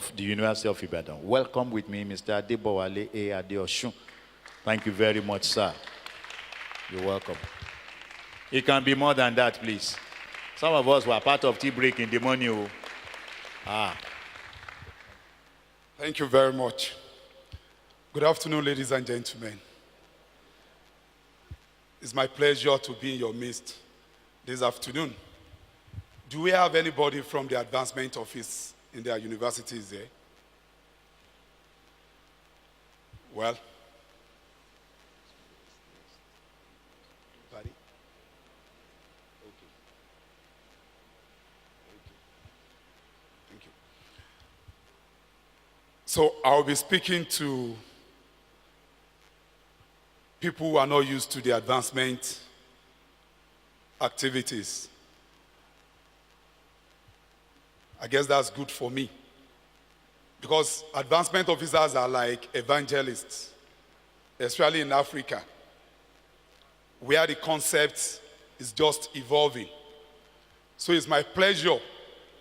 of the University of Ibadan. Welcome with me, Mr. Adebowale A. Adeosun. Thank you very much, sir. You're welcome. It can be more than that, please. Some of us were part of tea break in the morning. Thank you very much. Good afternoon, ladies and gentlemen. It's my pleasure to be in your midst this afternoon. Do we have anybody from the advancement office in their universities there? Well, buddy? Okay. Thank you. So I'll be speaking to people who are not used to the advancement activities. I guess that's good for me, because advancement officers are like evangelists, especially in Africa, where the concept is just evolving. So it's my pleasure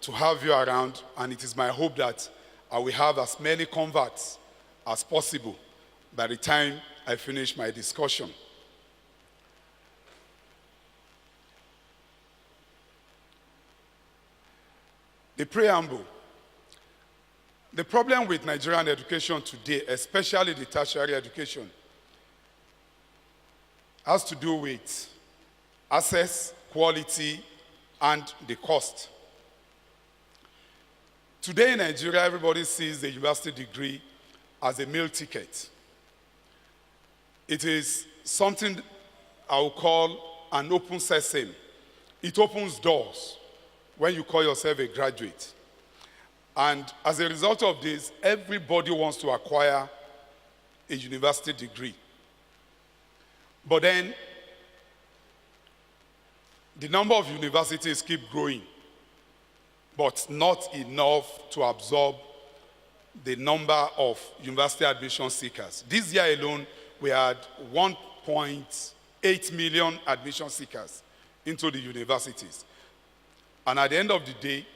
to have you around, and it is my hope that I will have as many converts as possible by the time I finish my discussion. The preamble. The problem with Nigerian education today, especially the tertiary education, has to do with access, quality, and the cost. Today in Nigeria, everybody sees the university degree as a meal ticket. It is something I will call an open sesame. It opens doors when you call yourself a graduate. And as a result of this, everybody wants to acquire a university degree. But then, the number of universities keep growing, but not enough to absorb the number of university admission seekers. This year alone, we had 1.8 million admission seekers into the universities. And at the end of the day,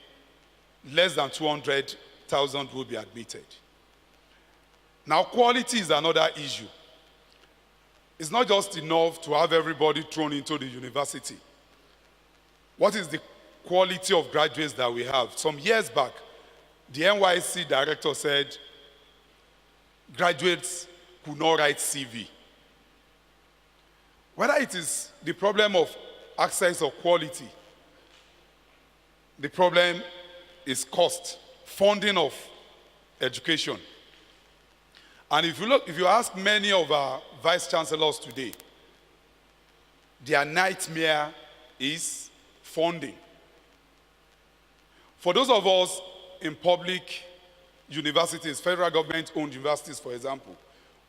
less than 200,000 will be admitted. Now, quality is another issue. It's not just enough to have everybody thrown into the university. What is the quality of graduates that we have? Some years back, the NYSC director said graduates could not write CV. Whether it is the problem of access or quality, the problem is cost, funding of education. And if you ask many of our vice chancellors today, their nightmare is funding. For those of us in public universities, federal government-owned universities, for example,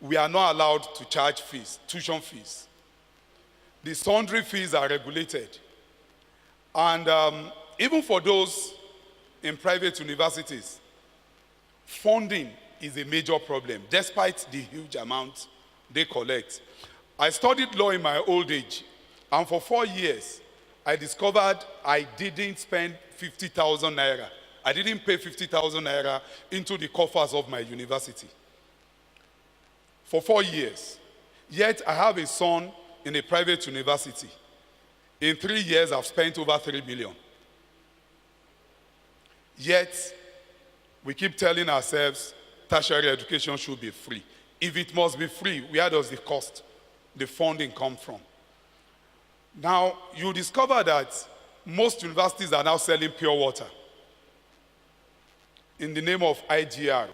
we are not allowed to charge fees, tuition fees. The sundry fees are regulated. And even for those in private universities, funding is a major problem, despite the huge amount they collect. I studied law in my old age, and for 4 years, I discovered I didn't spend 50,000 naira. I didn't pay 50,000 naira into the coffers of my university. For 4 years. Yet I have a son in a private university. In 3 years, I've spent over 3 million. Yet, we keep telling ourselves tertiary education should be free. If it must be free, where does the cost, the funding come from? Now, you discover that most universities are now selling pure water in the name of IGR.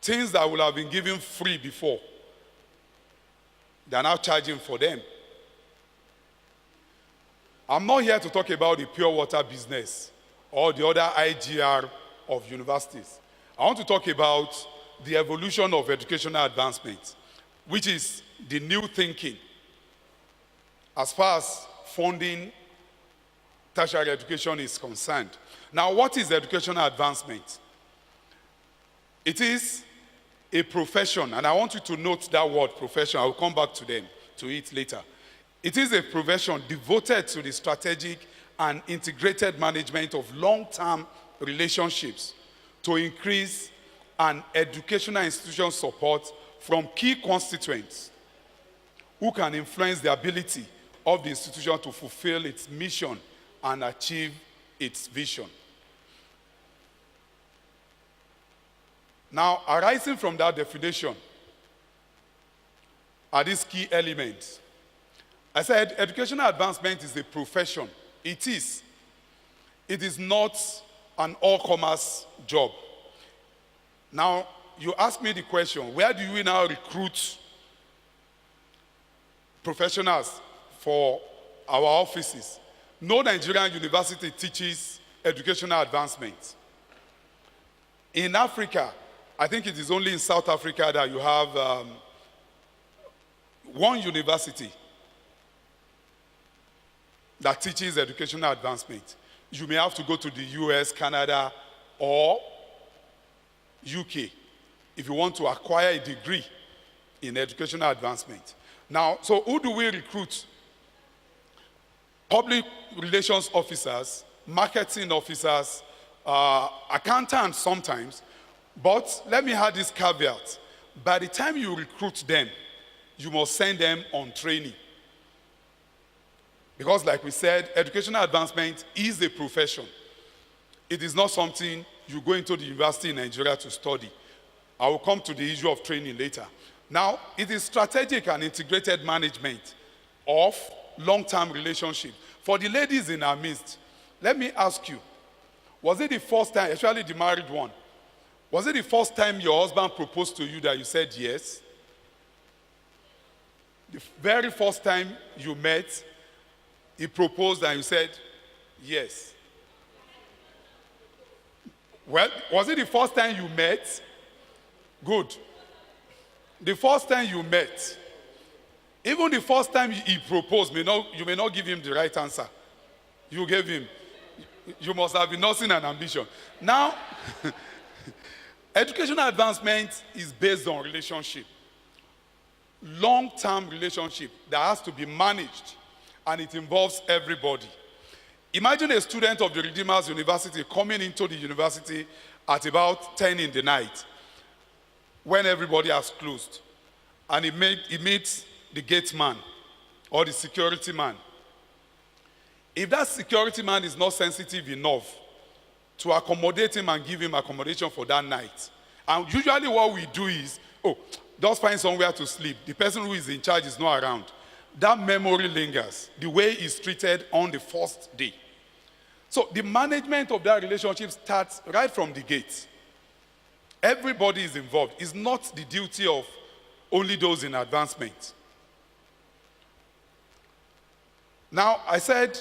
Things that would have been given free before, they are now charging for them. I'm not here to talk about the pure water business or the other IGR of universities. I want to talk about the evolution of educational advancement, which is the new thinking as far as funding tertiary education is concerned. Now, what is educational advancement? It is a profession, and I want you to note that word profession. I will come back to it later. It is a profession devoted to the strategic and integrated management of long-term relationships to increase an educational institution support from key constituents who can influence the ability of the institution to fulfill its mission and achieve its vision. Now, arising from that definition are these key elements. I said educational advancement is a profession. It is. It is not an all-commerce job. Now, you ask me the question, where do we now recruit professionals for our offices? No Nigerian university teaches educational advancement. In Africa, I think it is only in South Africa that you have one university that teaches educational advancement. You may have to go to the US, Canada, or UK if you want to acquire a degree in educational advancement. Now, so who do we recruit? Public relations officers, marketing officers, accountants sometimes, but let me add this caveat. By the time you recruit them, you must send them on training. Because like we said, educational advancement is a profession. It is not something you go into the university in Nigeria to study. I will come to the issue of training later. Now, it is strategic and integrated management of long-term relationship. For the ladies in our midst, let me ask you, was it the first time, especially the married one, was it the first time your husband proposed to you that you said yes? The very first time you met, he proposed and you said yes. Well, was it the first time you met? Good. The first time you met, even the first time he proposed, you may not give him the right answer. You gave him. You must have been nursing an ambition. Now, educational advancement is based on relationship. Long-term relationship that has to be managed, and it involves everybody. Imagine a student of the Redeemers University coming into the university at about 10 in the night when everybody has closed, and he meets the gate man or the security man. If that security man is not sensitive enough to accommodate him and give him accommodation for that night, and usually what we do is, just find somewhere to sleep. The person who is in charge is not around. That memory lingers, the way he's treated on the first day. So the management of that relationship starts right from the gate. Everybody is involved. It's not the duty of only those in advancement. Now, I said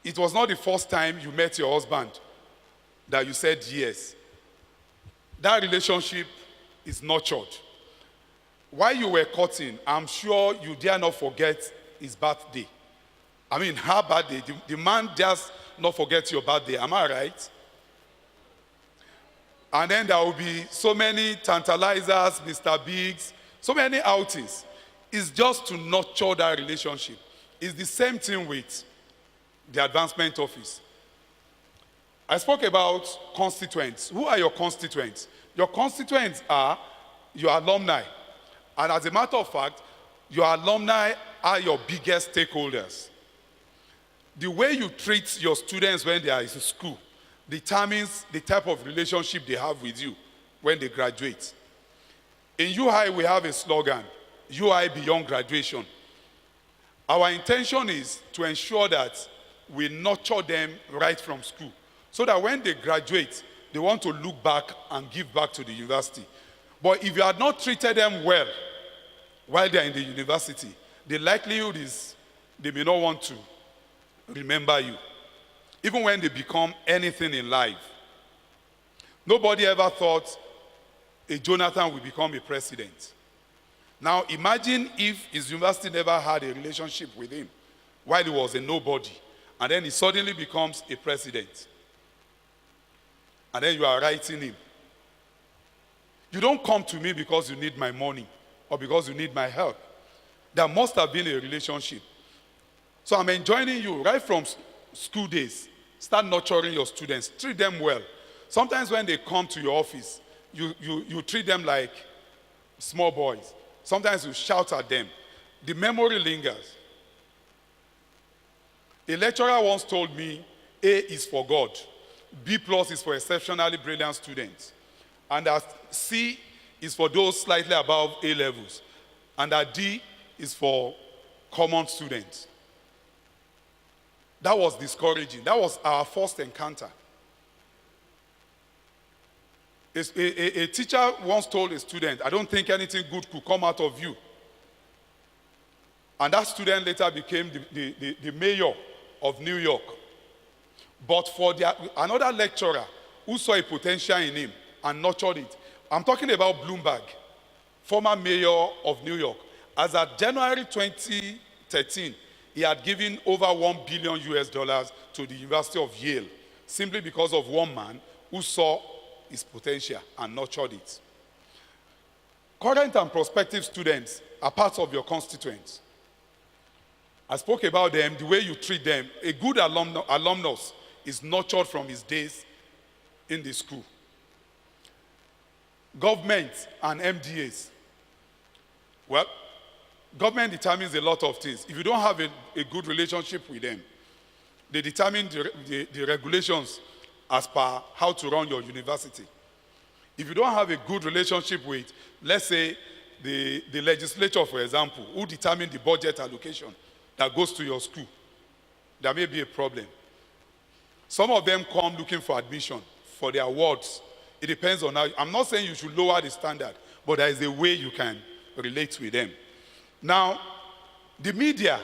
it was not the first time you met your husband that you said yes. That relationship is nurtured. While you were courting, I'm sure you dare not forget his birthday. I mean, her birthday. The man just not forget your birthday. Am I right? And then there will be so many tantalizers, Mr. Biggs, so many outings. It's just to nurture that relationship. It's the same thing with the advancement office. I spoke about constituents. Who are your constituents? Your constituents are your alumni. And as a matter of fact, your alumni are your biggest stakeholders. The way you treat your students when they are in school determines the type of relationship they have with you when they graduate. In UI, we have a slogan, UI beyond graduation. Our intention is to ensure that we nurture them right from school, so that when they graduate, they want to look back and give back to the university. But if you had not treated them well while they are in the university, the likelihood is they may not want to remember you, even when they become anything in life. Nobody ever thought a Jonathan would become a president. Now imagine if his university never had a relationship with him while he was a nobody, and then he suddenly becomes a president. And then you are writing him. You don't come to me because you need my money or because you need my help. There must have been a relationship. So I'm enjoining you right from school days. Start nurturing your students. Treat them well. Sometimes when they come to your office, you treat them like small boys. Sometimes you shout at them. The memory lingers. A lecturer once told me, A is for God, B plus is for exceptionally brilliant students, and that C is for those slightly above A levels, and that D is for common students. That was discouraging. That was our first encounter. A teacher once told a student, I don't think anything good could come out of you. And that student later became the mayor of New York. But for another lecturer who saw a potential in him and nurtured it, I'm talking about Bloomberg, former mayor of New York. As at January 2013, he had given over $1 billion to the University of Yale, simply because of one man who saw his potential and nurtured it. Current and prospective students are parts of your constituents. I spoke about them, the way you treat them. A good alumnus is nurtured from his days in the school. Government and MDAs. Well, government determines a lot of things. If you don't have a good relationship with them, they determine the regulations as per how to run your university. If you don't have a good relationship with, let's say, the legislature, for example, who determine the budget allocation that goes to your school, there may be a problem. Some of them come looking for admission for their wards. It depends on how. I'm not saying you should lower the standard, but there is a way you can relate with them. Now, the media,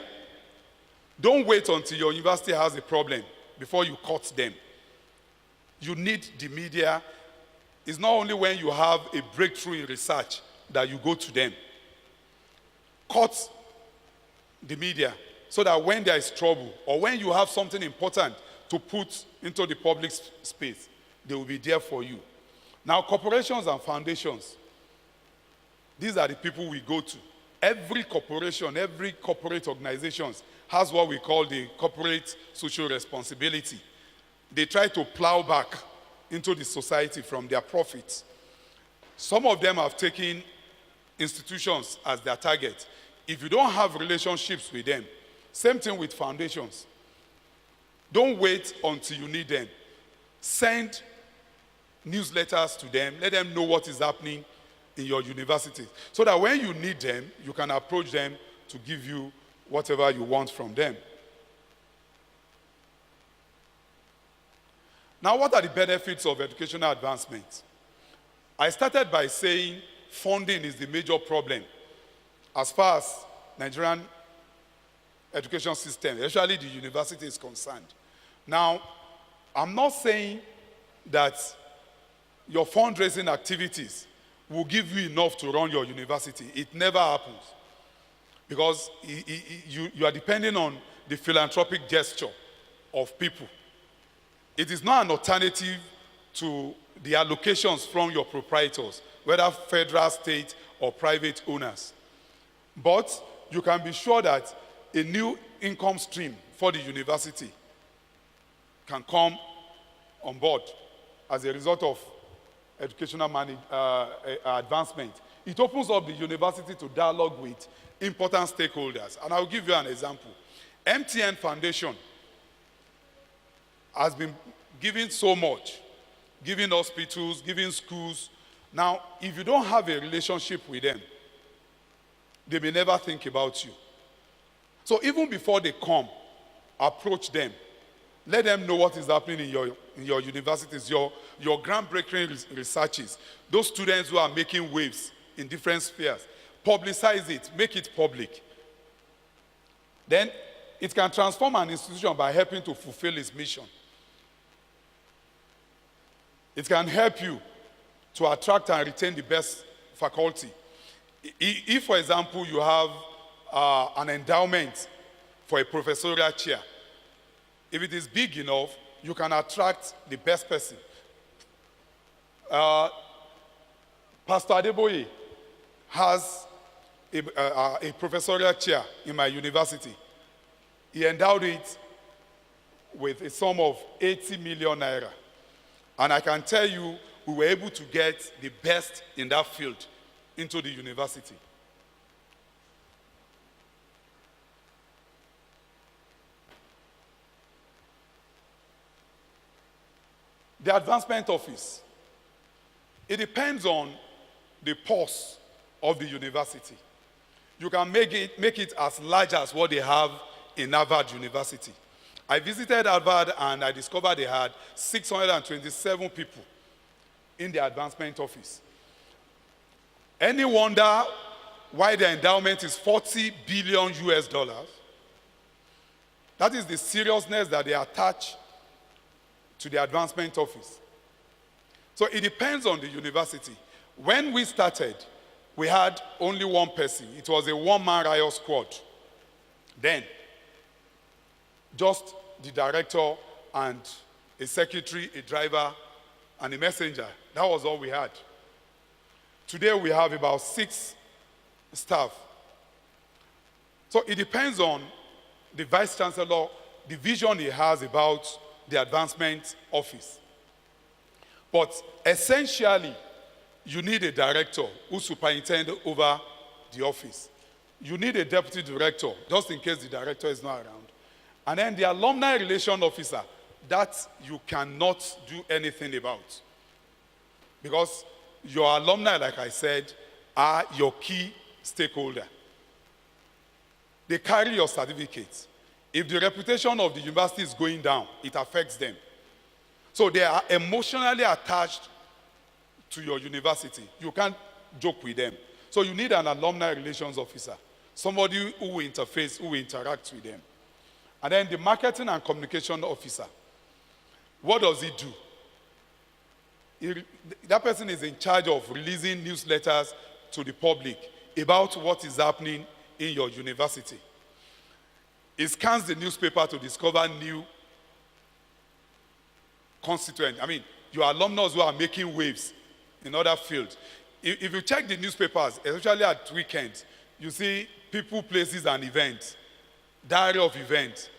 don't wait until your university has a problem before you cut them. You need the media. It's not only when you have a breakthrough in research that you go to them. Cut the media so that when there is trouble or when you have something important to put into the public space, they will be there for you. Now, corporations and foundations, these are the people we go to. Every corporation, every corporate organization has what we call the corporate social responsibility. They try to plow back into the society from their profits. Some of them have taken institutions as their target. If you don't have relationships with them, same thing with foundations. Don't wait until you need them. Send newsletters to them. Let them know what is happening in your university, so that when you need them, you can approach them to give you whatever you want from them. Now, what are the benefits of educational advancement? I started by saying funding is the major problem as far as Nigerian education system, especially the university, is concerned. Now, I'm not saying that your fundraising activities will give you enough to run your university. It never happens, because you are depending on the philanthropic gesture of people. It is not an alternative to the allocations from your proprietors, whether federal, state, or private owners. But you can be sure that a new income stream for the university can come on board as a result of educational advancement. It opens up the university to dialogue with important stakeholders. And I'll give you an example. MTN Foundation has been giving so much, giving hospitals, giving schools. Now, if you don't have a relationship with them, they may never think about you. So even before they come, approach them. Let them know what is happening in your universities, your groundbreaking researches, those students who are making waves in different spheres. Publicize it, make it public. Then it can transform an institution by helping to fulfill its mission. It can help you to attract and retain the best faculty. If, for example, you have an endowment for a professorial chair, if it is big enough, you can attract the best person. Pastor Adebowale has a professorial chair in my university. He endowed it with a sum of 80 million naira. And I can tell you, we were able to get the best in that field into the university. The advancement office. It depends on the purse of the university. You can make it as large as what they have in Harvard University. I visited Harvard and I discovered they had 627 people in the advancement office. Any wonder why the endowment is 40 billion US dollars? That is the seriousness that they attach to the advancement office. So it depends on the university. When we started, we had only one person. It was a one-man riot squad. Then, just the director and a secretary, a driver, and a messenger. That was all we had. Today we have about 6 staff. So it depends on the vice chancellor, the vision he has about the advancement office. But essentially, you need a director who superintends over the office. You need a deputy director, just in case the director is not around. And then the alumni relation officer, that you cannot do anything about. Because your alumni, like I said, are your key stakeholder. They carry your certificates. If the reputation of the university is going down, it affects them. So they are emotionally attached to your university. You can't joke with them. So you need an alumni relations officer, somebody who will interface, who will interact with them. And then the marketing and communication officer. What does he do? That person is in charge of releasing newsletters to the public about what is happening in your university. He scans the newspaper to discover new constituents. I mean, your alumni who are making waves in other fields. If you check the newspapers, especially at weekends, you see people, places, and events, diary of events.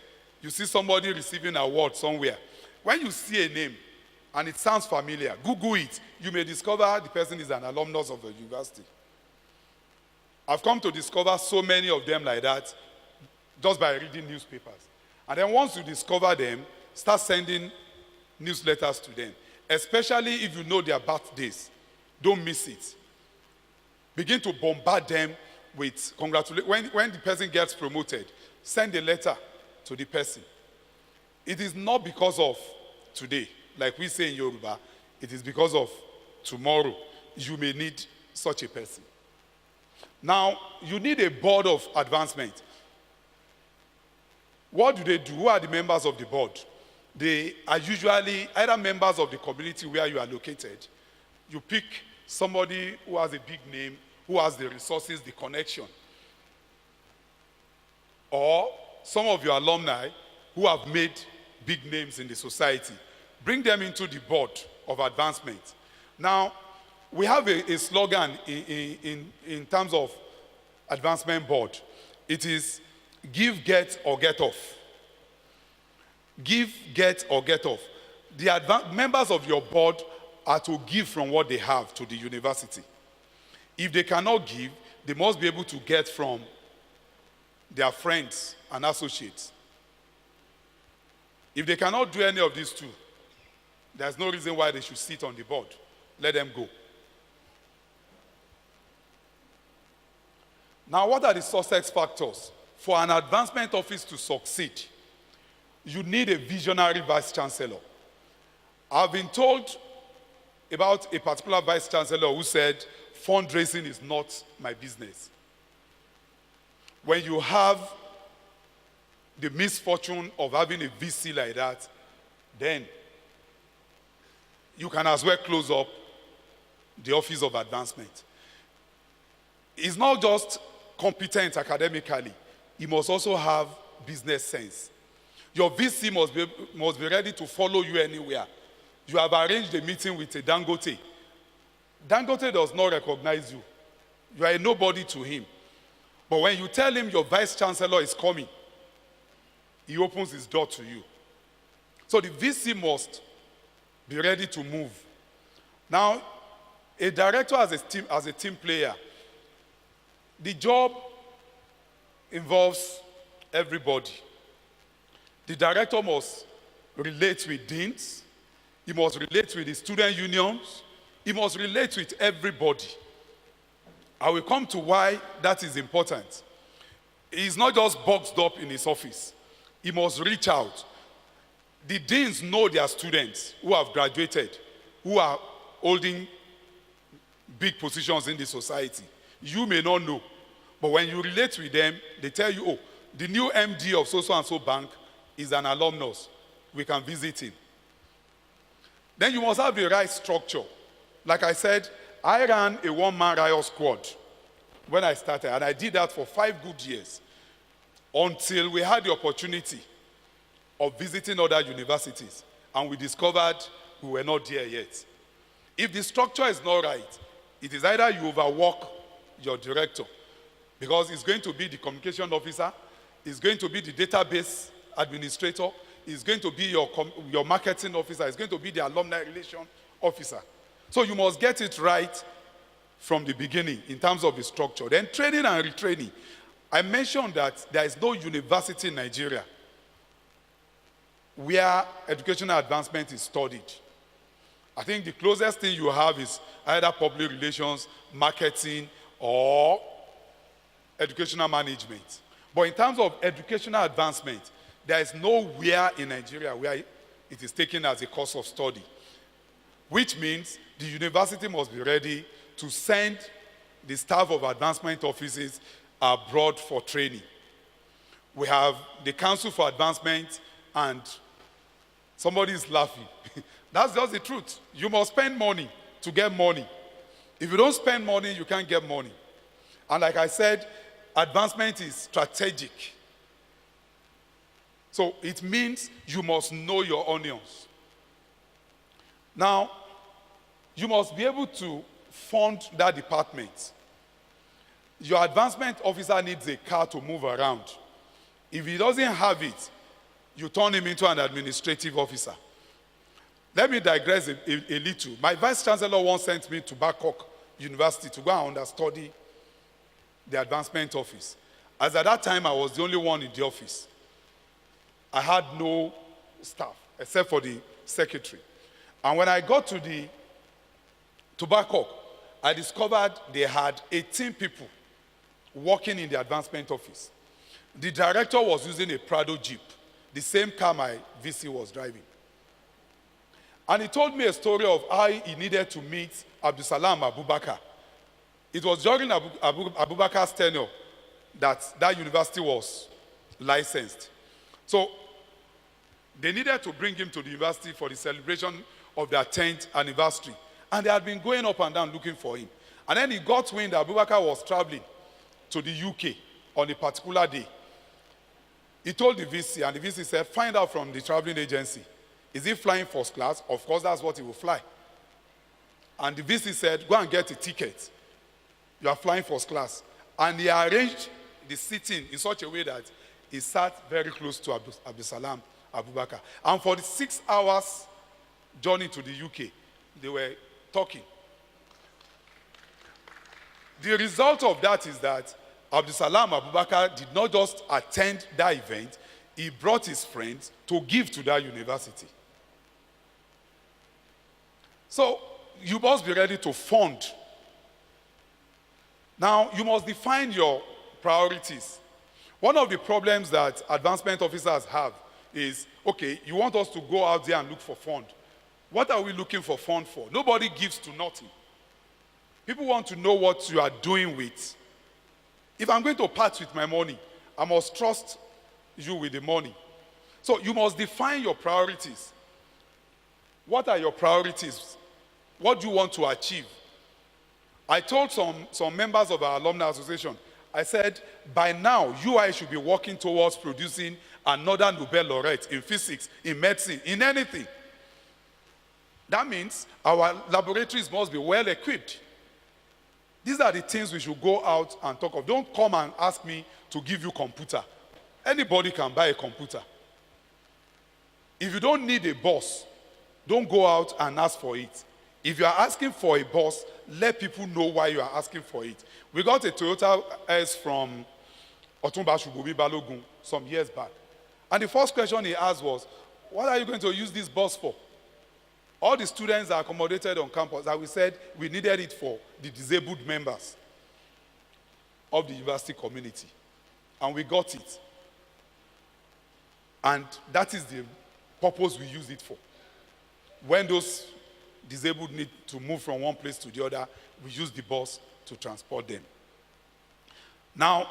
You see somebody receiving an award somewhere. When you see a name and it sounds familiar, Google it. You may discover the person is an alumnus of the university. I've come to discover so many of them like that just by reading newspapers. And then once you discover them, start sending newsletters to them, especially if you know their birthdays. Don't miss it. Begin to bombard them with congratulations. When the person gets promoted, send a letter to the person. It is not because of today, like we say in Yoruba, it is because of tomorrow. You may need such a person. Now, you need a board of advancement. What do they do? Who are the members of the board? They are usually either members of the community where you are located. You pick somebody who has a big name, who has the resources, the connection. Or some of your alumni who have made big names in the society. Bring them into the board of advancement. Now, we have a slogan in terms of advancement board. It is give, get, or get off. Give, get, or get off. The members of your board are to give from what they have to the university. If they cannot give, they must be able to get from their friends and associates. If they cannot do any of these two, there's no reason why they should sit on the board. Let them go. Now, what are the success factors? For an advancement office to succeed, you need a visionary vice chancellor. I've been told about a particular vice chancellor who said, fundraising is not my business. When you have the misfortune of having a VC like that, then you can as well close up the office of advancement. He's not just competent academically, he must also have business sense. Your VC must be ready to follow you anywhere. You have arranged a meeting with a Dangote. Dangote does not recognize you. You are a nobody to him. But when you tell him your vice chancellor is coming, he opens his door to you. So the VC must Be ready to move. Now, a director as a team player, the job involves everybody. The director must relate with deans. He must relate with the student unions. He must relate with everybody. I will come to why that is important. He's not just boxed up in his office. He must reach out. The deans know their students who have graduated, who are holding big positions in the society. You may not know, but when you relate with them, they tell you, oh, the new MD of so and so bank is an alumnus. We can visit him. Then you must have the right structure. Like I said, I ran a one-man riot squad when I started, and I did that for 5 good years until we had the opportunity of visiting other universities, and we discovered we were not there yet. If the structure is not right, it is either you overwork your director, because it's going to be the communication officer, it's going to be the database administrator, it's going to be your marketing officer, it's going to be the alumni relation officer. So you must get it right from the beginning in terms of the structure. Then training and retraining. I mentioned that there is no university in Nigeria where educational advancement is studied. I think the closest thing you have is either public relations, marketing, or educational management. But in terms of educational advancement, there is nowhere in Nigeria where it is taken as a course of study, which means the university must be ready to send the staff of advancement offices abroad for training. We have the Council for Advancement, and somebody is laughing. That's just the truth. You must spend money to get money. If you don't spend money, you can't get money. And like I said, advancement is strategic. So it means you must know your onions. Now, you must be able to fund that department. Your advancement officer needs a car to move around. If he doesn't have it, you turn him into an administrative officer. Let me digress a little. My vice chancellor once sent me to Babcock University to go and understudy the advancement office. As at that time, I was the only one in the office. I had no staff except for the secretary. And when I got to Babcock, I discovered they had 18 people working in the advancement office. The director was using a Prado Jeep, the same car my VC was driving. And he told me a story of how he needed to meet Abdusalam Abubakar. It was during Abubakar's tenure that university was licensed. So they needed to bring him to the university for the celebration of their 10th anniversary. And they had been going up and down looking for him. And then he got wind that Abubakar was traveling to the UK on a particular day. He told the VC, and the VC said, find out from the traveling agency. Is he flying first class? Of course, that's what he will fly. And the VC said, go and get a ticket. You are flying first class. And he arranged the seating in such a way that he sat very close to Abdusalam Abubakar. And for the 6 hours journey to the UK, they were talking. The result of that is that Abdusalam Abubakar did not just attend that event, he brought his friends to give to that university. So you must be ready to fund. Now, you must define your priorities. One of the problems that advancement officers have is, okay, you want us to go out there and look for fund. What are we looking for fund for? Nobody gives to nothing. People want to know what you are doing with. If I'm going to part with my money, I must trust you with the money. So you must define your priorities. What are your priorities? What do you want to achieve? I told some members of our alumni association, I said, by now, you and I should be working towards producing another Nobel laureate in physics, in medicine, in anything. That means our laboratories must be well equipped. These are the things we should go out and talk of. Don't come and ask me to give you a computer. Anybody can buy a computer. If you don't need a boss, Don't go out and ask for it. If you are asking for a bus, let people know why you are asking for it. We got a Toyota S from Otumba Shugobi Balogun some years back. And the first question he asked was, what are you going to use this bus for? All the students are accommodated on campus, and we said we needed it for the disabled members of the university community. And we got it. And that is the purpose we use it for. When those disabled need to move from one place to the other, we use the bus to transport them. Now,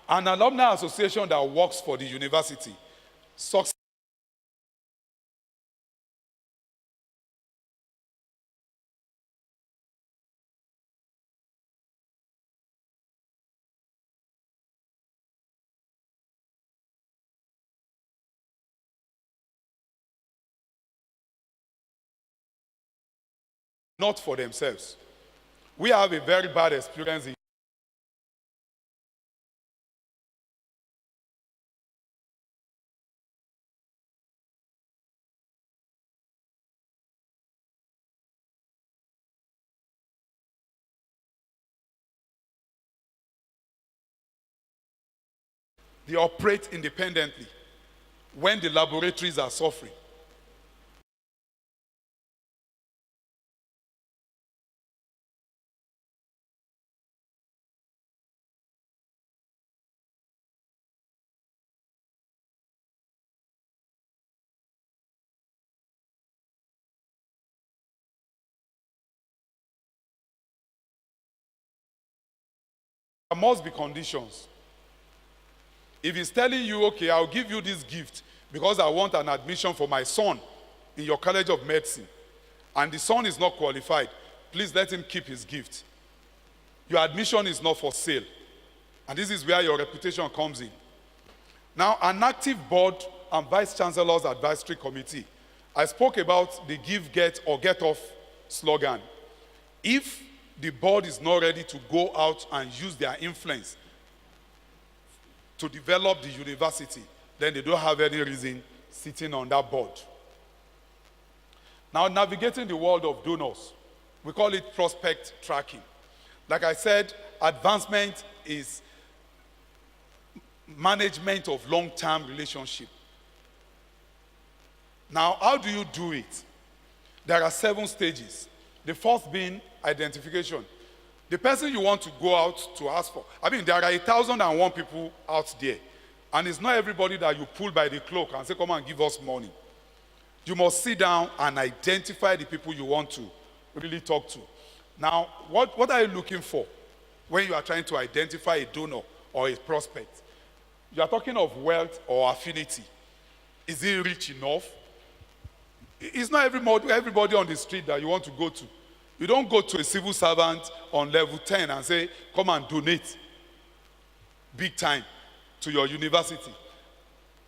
an alumni association that works for the university sucks not for themselves. We have a very bad experience in they operate independently when the laboratories are suffering. There must be conditions. If he's telling you, okay, I'll give you this gift because I want an admission for my son in your college of medicine, and the son is not qualified, please let him keep his gift. Your admission is not for sale. And this is where your reputation comes in. Now, an active board and vice chancellor's advisory committee. I spoke about the give, get, or get off slogan. If the board is not ready to go out and use their influence to develop the university, then they don't have any reason sitting on that board. Now, navigating the world of donors, we call it prospect tracking. Like I said, advancement is management of long-term relationship. Now, how do you do it? There are 7 stages. The first being identification. The person you want to go out to ask for. I mean, there are 1,001 people out there. And it's not everybody that you pull by the cloak and say, come and give us money. You must sit down and identify the people you want to really talk to. Now, what are you looking for when you are trying to identify a donor or a prospect? You are talking of wealth or affinity. Is he rich enough? It's not everybody on the street that you want to go to. You don't go to a civil servant on level 10 and say, come and donate big time to your university.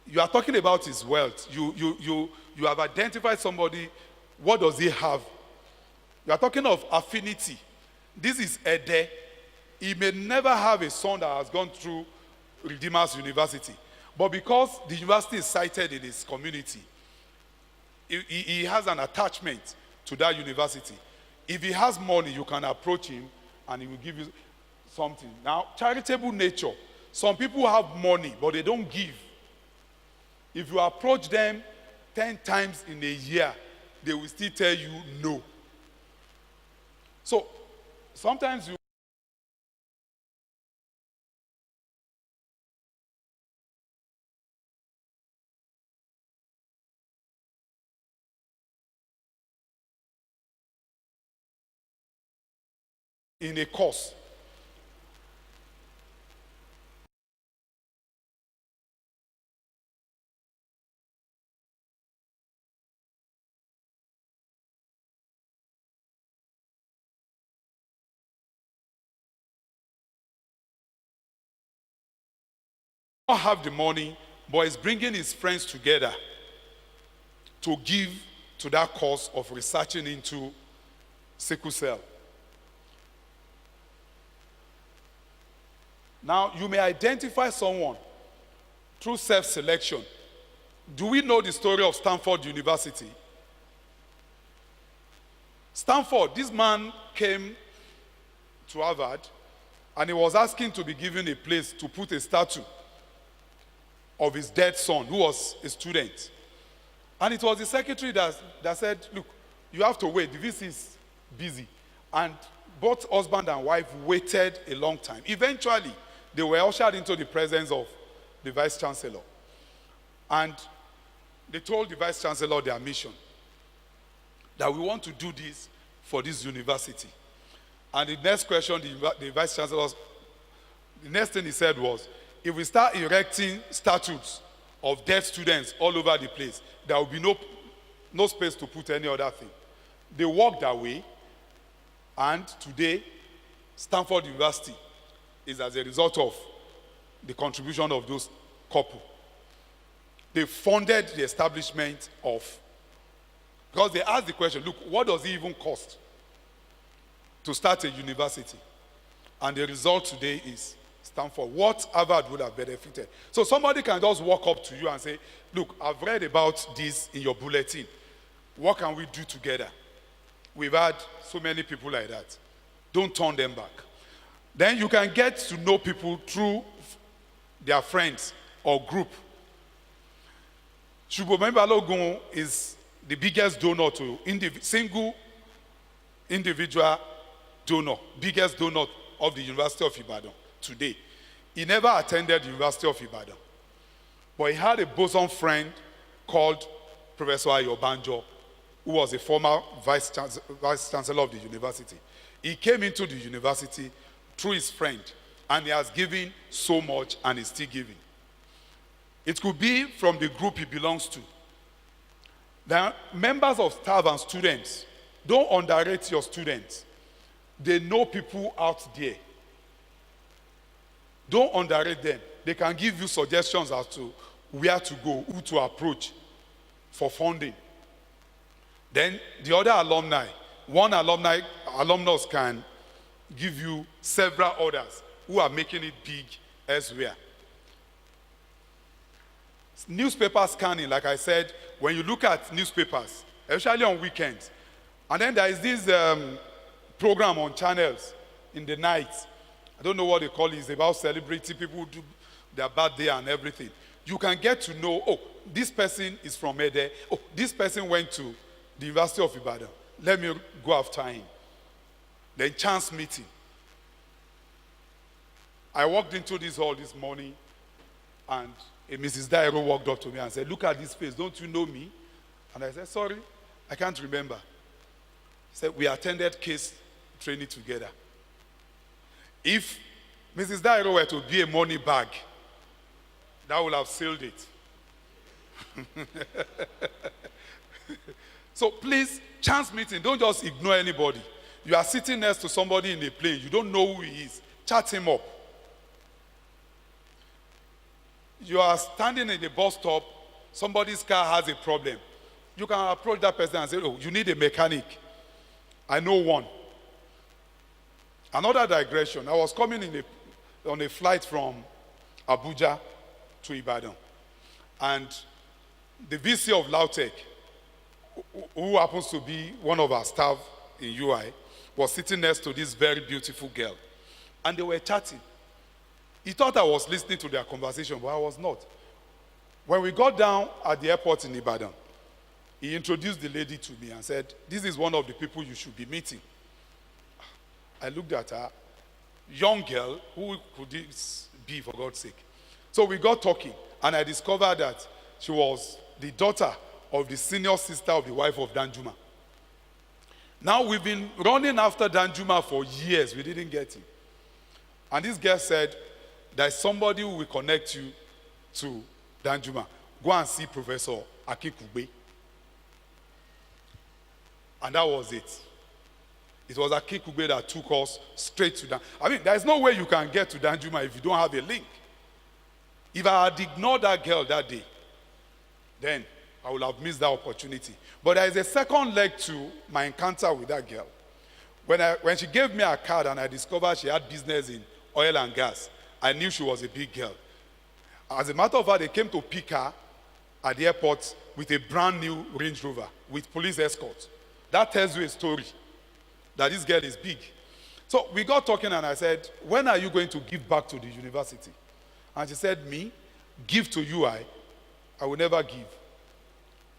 You are talking about his wealth. You have identified somebody. What does he have? You are talking of affinity. This is Ede. He may never have a son that has gone through Redeemer's University. But because the university is cited in his community, he has an attachment to that university. If he has money, you can approach him and he will give you something. Now, charitable nature. Some people have money, but they don't give. If you approach them 10 times in a year, they will still tell you no. So, sometimes you in a course. Not have the money, but is bringing his friends together to give to that cause of researching into sickle cell. Now, you may identify someone through self-selection. Do we know the story of Stanford University? Stanford, this man came to Harvard and he was asking to be given a place to put a statue of his dead son, who was a student. And it was the secretary that said, look, you have to wait, the VC is busy. And both husband and wife waited a long time. Eventually, they were ushered into the presence of the vice chancellor. And they told the vice chancellor their mission, that we want to do this for this university. And the next question, the vice chancellor, the next thing he said was, if we start erecting statues of dead students all over the place, there will be no space to put any other thing. They walked away, and today, Stanford University is as a result of the contribution of those couple. They funded the establishment of, because they asked the question, look, what does it even cost to start a university? And the result today is Stanford. What Harvard would have benefited. So somebody can just walk up to you and say, look, I've read about this in your bulletin. What can we do together? We've had so many people like that. Don't turn them back. Then you can get to know people through their friends or group. Shubomemi Balogun is the biggest donor to single individual donor, biggest donor of the University of Ibadan today. He never attended the University of Ibadan, but he had a bosom friend called Professor Ayobanjo, who was a former vice chancellor of the university. He came into the university through his friend, and he has given so much and is still giving. It could be from the group he belongs to. The members of staff and students, don't underrate your students. They know people out there. Don't underrate them. They can give you suggestions as to where to go, who to approach for funding. Then the other alumni, one alumnus can give you several others who are making it big elsewhere. Newspaper scanning, like I said, when you look at newspapers, especially on weekends, and then there is this program on channels in the night. I don't know what they call it. It's about celebrity people who do their birthday and everything. You can get to know, oh, this person is from Ede. Oh, this person went to the University of Ibadan. Let me go after him. Then chance meeting. I walked into this hall this morning, and a Mrs. Dairo walked up to me and said, look at this face, don't you know me? And I said, sorry, I can't remember. He said, we attended case training together. If Mrs. Dairo were to be a money bag, that would have sealed it. So please, chance meeting, don't just ignore anybody. You are sitting next to somebody in a plane, you don't know who he is, chat him up. You are standing in the bus stop, somebody's car has a problem. You can approach that person and say, oh, you need a mechanic. I know one. Another digression, I was coming on a flight from Abuja to Ibadan. And the VC of Lautech, who happens to be one of our staff in UI, was sitting next to this very beautiful girl. And they were chatting. He thought I was listening to their conversation, but I was not. When we got down at the airport in Ibadan, he introduced the lady to me and said, this is one of the people you should be meeting. I looked at her, young girl, who could this be, for God's sake? So we got talking, and I discovered that she was the daughter of the senior sister of the wife of Danjuma. Now we've been running after Danjuma for years, we didn't get him. And this girl said, there's somebody who will connect you to Danjuma. Go and see Professor Akikugbe. And that was it. It was Akikugbe that took us straight to Danjuma. I mean, there's no way you can get to Danjuma if you don't have a link. If I had ignored that girl that day, then I would have missed that opportunity. But there is a second leg to my encounter with that girl. When she gave me a card and I discovered she had business in oil and gas, I knew she was a big girl. As a matter of fact, they came to pick her at the airport with a brand new Range Rover with police escort. That tells you a story that this girl is big. So we got talking and I said, when are you going to give back to the university? And she said, me? Give to UI? I will never give.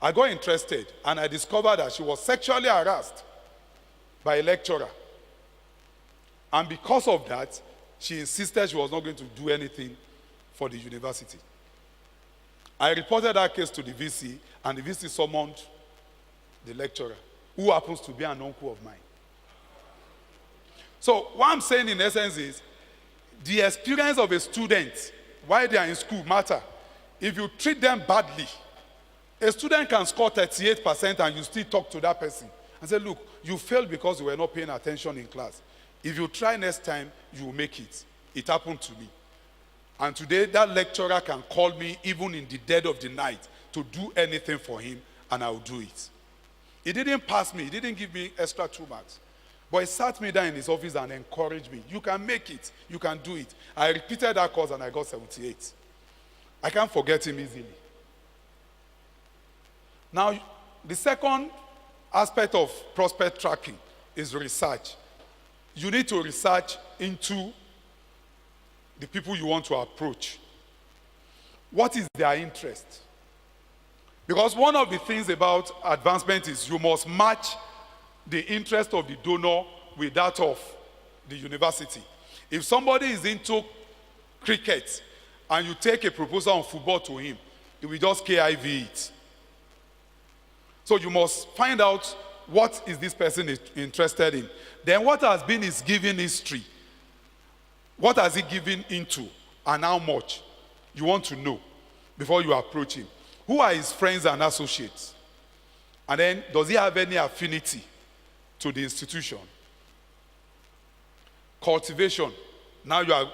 I got interested and I discovered that she was sexually harassed by a lecturer. And because of that, she insisted she was not going to do anything for the university. I reported that case to the VC, and the VC summoned the lecturer, who happens to be an uncle of mine. So what I'm saying in essence is, the experience of a student while they are in school matter. If you treat them badly, a student can score 38% and you still talk to that person and say, look, you failed because you were not paying attention in class. If you try next time, you will make it. It happened to me. And today, that lecturer can call me even in the dead of the night to do anything for him, and I will do it. He didn't pass me. He didn't give me extra 2 marks. But he sat me down in his office and encouraged me. You can make it. You can do it. I repeated that course and I got 78. I can't forget him easily. Now, the second aspect of prospect tracking is research. You need to research into the people you want to approach. What is their interest? Because one of the things about advancement is you must match the interest of the donor with that of the university. If somebody is into cricket and you take a proposal on football to him, he will just KIV it. So you must find out what is this person interested in. Then what has been his giving history? What has he given into and how much? You want to know before you approach him. Who are his friends and associates? And then, does he have any affinity to the institution? Cultivation. Now you are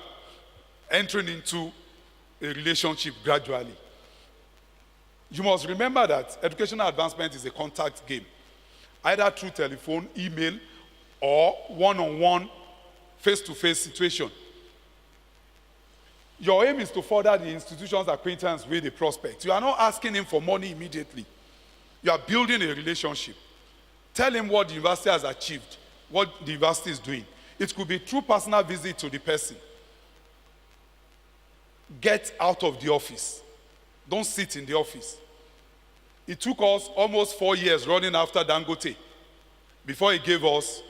entering into a relationship gradually. You must remember that educational advancement is a contact game, either through telephone, email, or one-on-one, face-to-face situation. Your aim is to further the institution's acquaintance with the prospect. You are not asking him for money immediately. You are building a relationship. Tell him what the university has achieved, what the university is doing. It could be through personal visit to the person. Get out of the office. Don't sit in the office. It took us almost 4 years running after Dangote before he gave us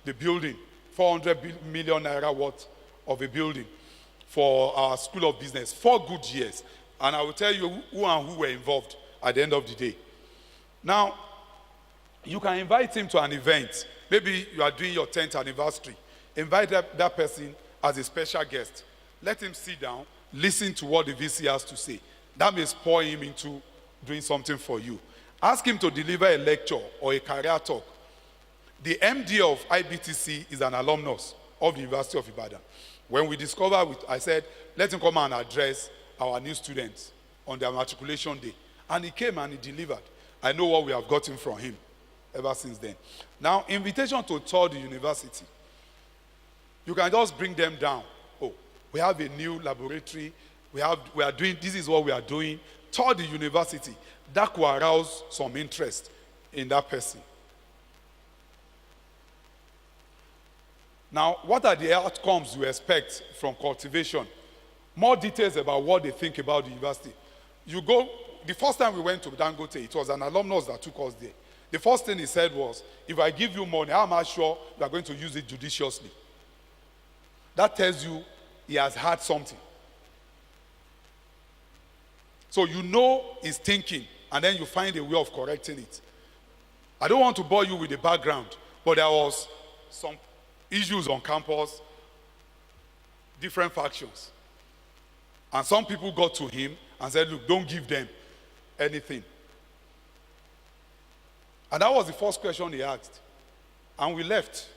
the building, 400 million naira worth of a building for our School of Business. 4 good years. And I will tell you who and who were involved at the end of the day. Now, you can invite him to an event. Maybe you are doing your 10th anniversary. Invite that person as a special guest. Let him sit down, listen to what the VC has to say. That may spur him into doing something for you. Ask him to deliver a lecture or a career talk. The MD of IBTC is an alumnus of the University of Ibadan. When we discovered, I said, let him come and address our new students on their matriculation day. And he came and he delivered. I know what we have gotten from him ever since then. Now, invitation to tour the university. You can just bring them down. Oh, we have a new laboratory. We are doing, this is what we are doing. Tour the university. That will arouse some interest in that person. Now, what are the outcomes you expect from cultivation? More details about what they think about the university. You go, the first time we went to Dangote, it was an alumnus that took us there. The first thing he said was, if I give you money, how am I sure you are going to use it judiciously? That tells you he has had something. So you know he's thinking, and then you find a way of correcting it. I don't want to bore you with the background, but there was some issues on campus, different factions. And some people got to him and said, look, don't give them anything. And that was the first question he asked. And we left,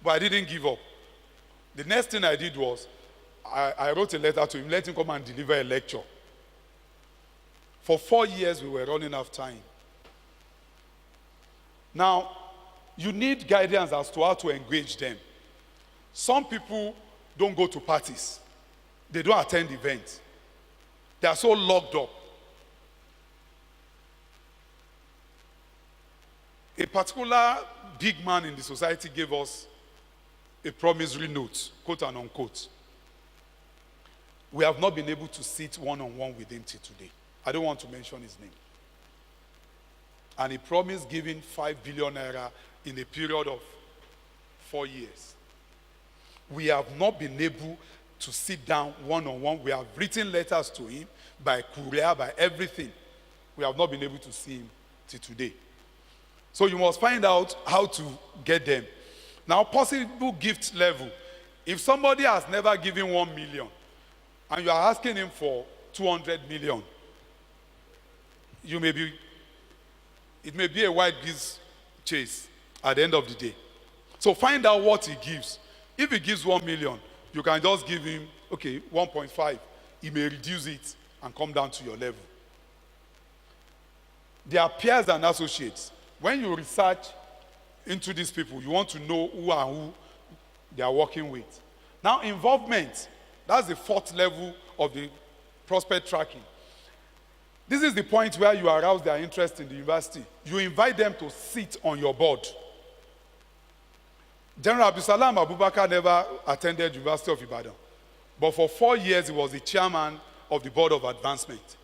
but I didn't give up. The next thing I did was, I wrote a letter to him, let him come and deliver a lecture. For 4 years, we were running after him. Now, you need guidance as to how to engage them. Some people don't go to parties. They don't attend events. They are so locked up. A particular big man in the society gave us a promissory note, quote and unquote. We have not been able to sit one-on-one with him till today. I don't want to mention his name. And he promised giving 5 billion naira in a period of 4 years. We have not been able to sit down one-on-one. We have written letters to him by courier, by everything. We have not been able to see him till today. So you must find out how to get them. Now, possible gift level. If somebody has never given 1 million and you are asking him for 200 million, it may be a wild goose chase at the end of the day. So find out what he gives. If he gives 1 million, you can just give him, 1.5. He may reduce it and come down to your level. Their peers and associates. When you research into these people, you want to know who they are working with. Now, involvement. That's the 4th level of the prospect tracking. This is the point where you arouse their interest in the university. You invite them to sit on your board. General Abdulsalam Abubakar never attended University of Ibadan. But for 4 years, he was the chairman of the Board of Advancement.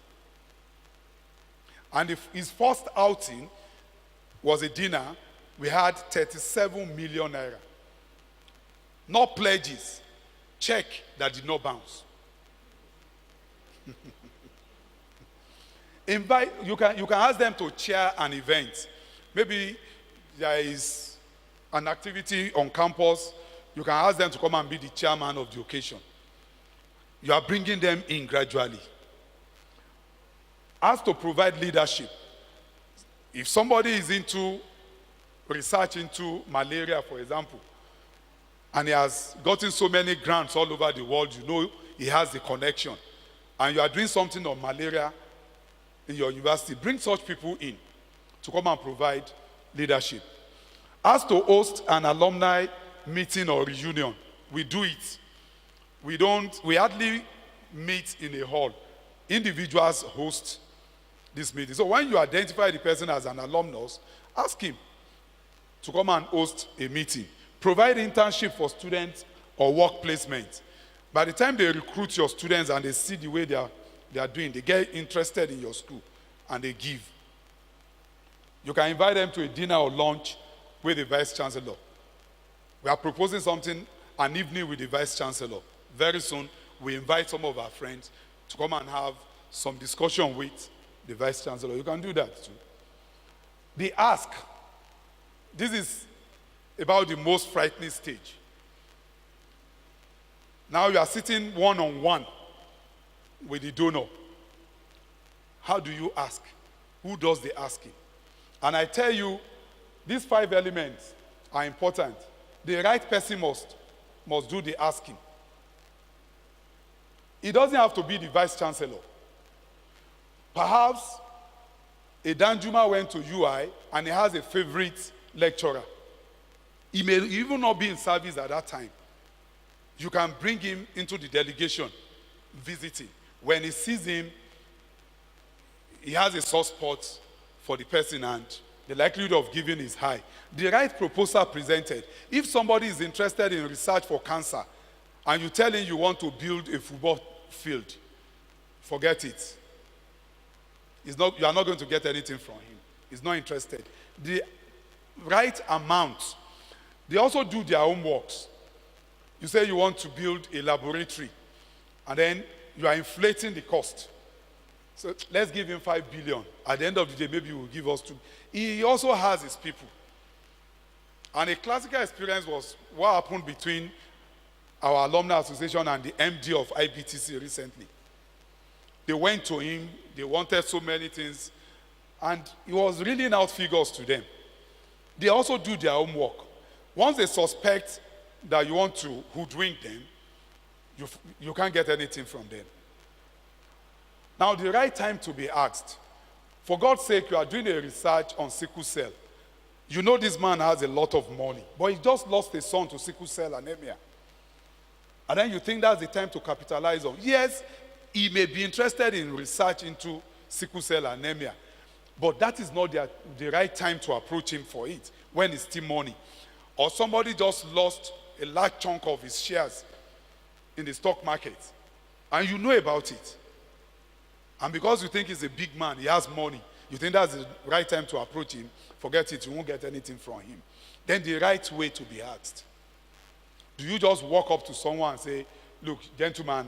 And his first outing was a dinner. We had 37 million naira. Not pledges, check that did not bounce. You can ask them to chair an event. Maybe there is an activity on campus. You can ask them to come and be the chairman of the occasion. You are bringing them in gradually. Ask to provide leadership. If somebody is into research into malaria, for example, and he has gotten so many grants all over the world, you know he has the connection, and you are doing something on malaria in your university, bring such people in to come and provide leadership. Ask to host an alumni meeting or reunion. We do it. We hardly meet in a hall. Individuals host this meeting. So when you identify the person as an alumnus, ask him to come and host a meeting. Provide internship for students or work placement. By the time they recruit your students and they see the way they are doing, they get interested in your school and they give. You can invite them to a dinner or lunch with the Vice Chancellor. We are proposing something, an evening with the Vice Chancellor. Very soon, we invite some of our friends to come and have some discussion with the Vice Chancellor. You can do that too. The ask. This is about the most frightening stage. Now you are sitting one-on-one with the donor. How do you ask? Who does the asking? And I tell you, these 5 elements are important. The right person must do the asking. It doesn't have to be the Vice Chancellor. Perhaps a Danjuma went to UI and he has a favorite lecturer. He may even not be in service at that time. You can bring him into the delegation, visiting. When he sees him, he has a soft spot for the person and the likelihood of giving is high. The right proposal presented. If somebody is interested in research for cancer and you tell him you want to build a football field, forget it. You are not going to get anything from him. He's not interested. The right amount. They also do their homeworks. You say you want to build a laboratory, and then you are inflating the cost. So let's give him 5 billion. At the end of the day, maybe he will give us 2. He also has his people. And a classical experience was what happened between our Alumni Association and the MD of IBTC recently. They went to him, they wanted so many things, and he was reading out figures to them. They also do their homework. Once they suspect that you want to hoodwink them, you can't get anything from them. Now, the right time to be asked. For God's sake, you are doing a research on sickle cell. You know this man has a lot of money, but he just lost a son to sickle cell anemia. And then you think that's the time to capitalize on. Yes, he may be interested in research into sickle cell anemia. But that is not the right time to approach him for it, when it's still money. Or somebody just lost a large chunk of his shares in the stock market, and you know about it. And because you think he's a big man, he has money, you think that's the right time to approach him, forget it, you won't get anything from him. Then the right way to be asked. Do you just walk up to someone and say, look, gentleman,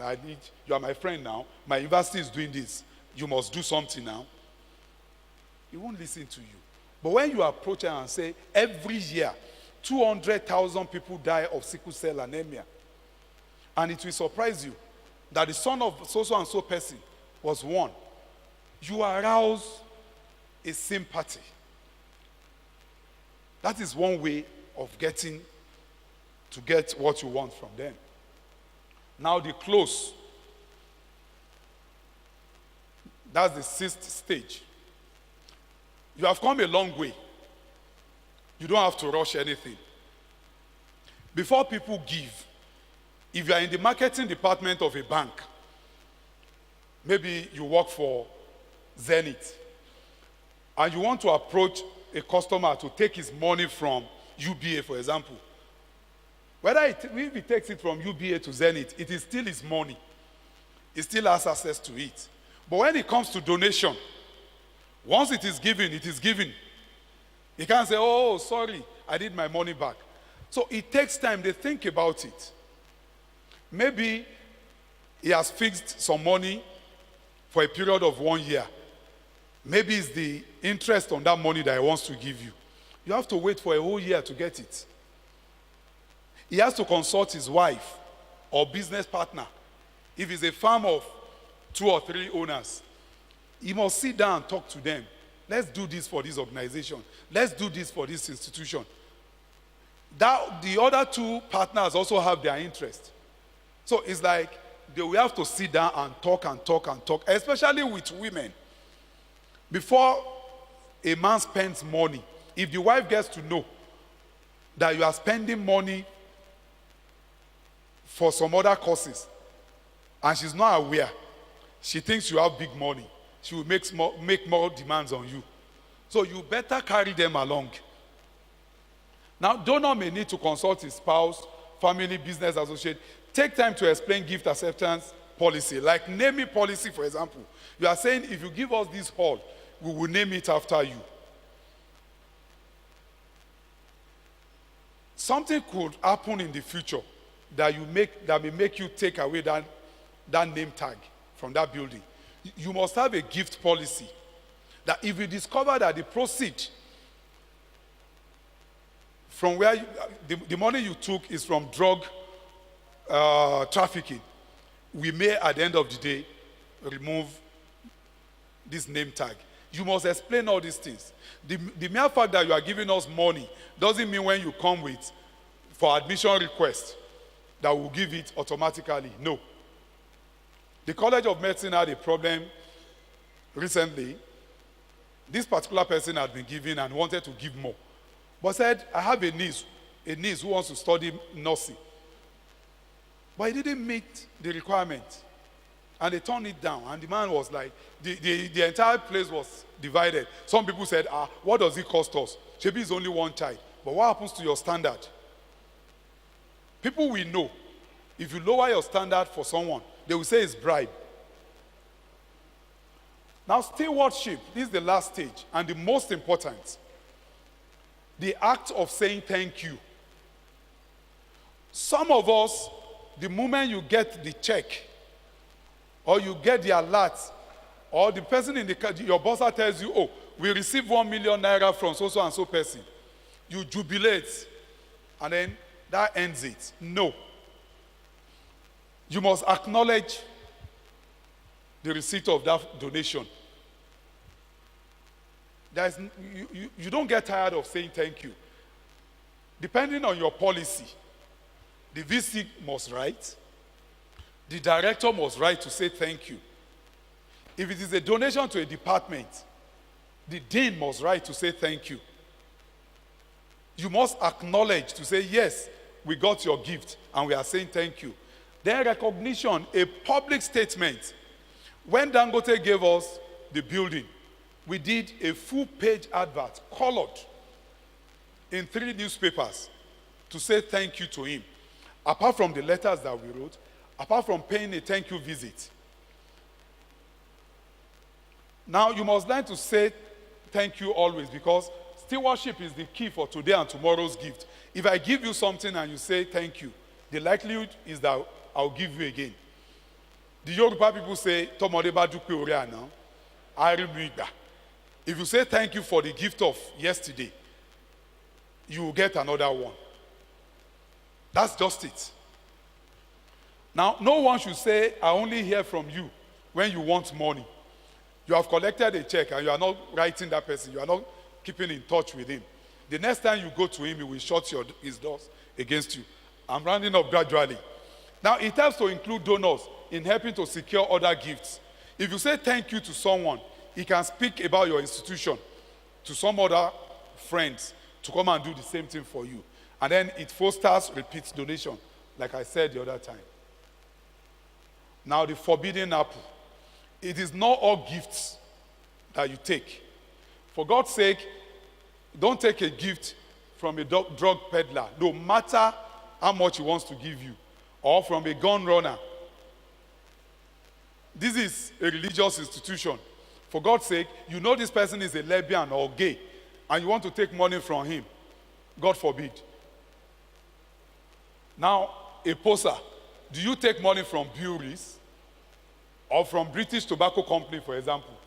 you are my friend now, my university is doing this, you must do something now? He won't listen to you. But when you approach him and say, every year, 200,000 people die of sickle cell anemia, and it will surprise you that the son of so and so person was one, you arouse a sympathy. That is one way of getting what you want from them. Now the close. That's the 6th stage. You have come a long way. You don't have to rush anything. Before people give, if you are in the marketing department of a bank, maybe you work for Zenith, and you want to approach a customer to take his money from UBA, for example, if he takes it from UBA to Zenith, it is still his money. He still has access to it. But when it comes to donation, once it is given, it is given. He can't say, oh, sorry, I need my money back. So it takes time. They think about it. Maybe he has fixed some money for a period of 1 year. Maybe it's the interest on that money that he wants to give you. You have to wait for a whole year to get it. He has to consult his wife or business partner. If it's a farm of 2 or 3 owners, he must sit down and talk to them. Let's do this for this organization. Let's do this for this institution. The other 2 partners also have their interest. So it's like they will have to sit down and talk and talk and talk, especially with women. Before a man spends money, if the wife gets to know that you are spending money for some other causes, and she's not aware, she thinks you have big money, she will make more demands on you. So you better carry them along. Now, donor may need to consult his spouse, family, business associate. Take time to explain gift acceptance policy, like naming policy, for example. You are saying, if you give us this hall, we will name it after you. Something could happen in the future that may make you take away that name tag from that building. You must have a gift policy that if you discover that the proceeds from where the money you took is from drug trafficking, we may at the end of the day remove this name tag. You must explain all these things. The mere fact that you are giving us money doesn't mean when you come for admission request that we'll give it automatically. No. The College of Medicine had a problem recently. This particular person had been given and wanted to give more, but said, I have a niece who wants to study nursing. But he didn't meet the requirement. And they turned it down. And the man was like, the entire place was divided. Some people said, what does it cost us? Maybe it's only 1 child. But what happens to your standard? People will know. If you lower your standard for someone, they will say it's bribe. Now, stewardship, this is the last stage and the most important. The act of saying thank you. Some of us, the moment you get the check, or you get the alert, or the person your boss tells you, oh, we received 1 million naira from so and so person, you jubilate, and then that ends it. No. You must acknowledge the receipt of that donation. You don't get tired of saying thank you. Depending on your policy, the VC must write, the director must write to say thank you. If it is a donation to a department, the dean must write to say thank you. You must acknowledge to say, yes, we got your gift and we are saying thank you. Then recognition, a public statement. When Dangote gave us the building, we did a full-page advert, colored, in 3 newspapers to say thank you to him. Apart from the letters that we wrote, apart from paying a thank you visit. Now, you must learn to say thank you always, because stewardship is the key for today and tomorrow's gift. If I give you something and you say thank you, the likelihood is that I'll give you again. The Yoruba people say, "Tomode ba dupe ore ana, arimu igba." If you say thank you for the gift of yesterday, you will get another one. That's just it. Now, no one should say, "I only hear from you when you want money." You have collected a check and you are not writing that person. You are not keeping in touch with him. The next time you go to him, he will shut his doors against you. I'm rounding up gradually. Now, it helps to include donors in helping to secure other gifts. If you say thank you to someone, he can speak about your institution to some other friends to come and do the same thing for you. And then it fosters repeat donation, like I said the other time. Now, the forbidden apple. It is not all gifts that you take. For God's sake, don't take a gift from a drug peddler, no matter how much he wants to give you, or from a gun runner. This is a religious institution. For God's sake, you know this person is a lesbian or gay, and you want to take money from him. God forbid. Now, a poser. Do you take money from breweries or from British Tobacco Company, for example?